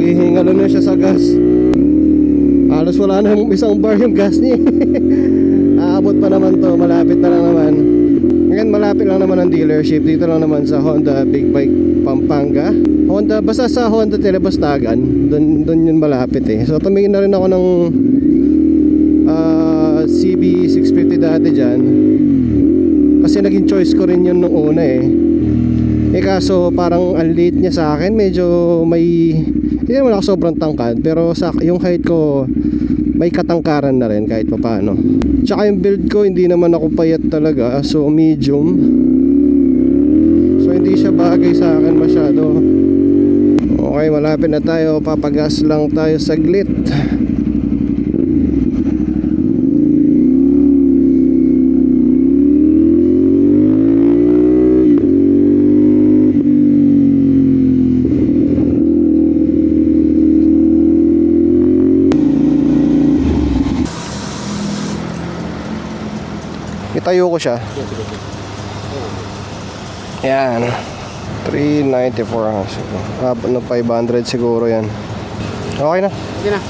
naghihingalo na siya sa gas. Halos wala na isang bar yung gas niya. Aabot pa naman to, malapit na lang naman. Ngayon malapit lang naman ang dealership. Dito lang naman sa Honda Big Bike Pampanga. Honda, basta sa Honda Telebastagan, doon yun malapit eh. So tumingin na rin ako ng CB650 dati dyan, kasi naging choice ko rin yun nung una eh. Kaso parang ang late niya sa akin. Medyo may, hindi naman ako sobrang tangkad, pero sa yung height ko may katangkaran na rin kahit pa paano. Tsaka yung build ko hindi naman ako payat talaga, so medium. So hindi siya bagay sa akin masyado. Okay, malapit na tayo. Papagas lang tayo saglit. Itayo ko siya. Yan. 394 ang siguro. 500 siguro yan. Okay na. Okay na.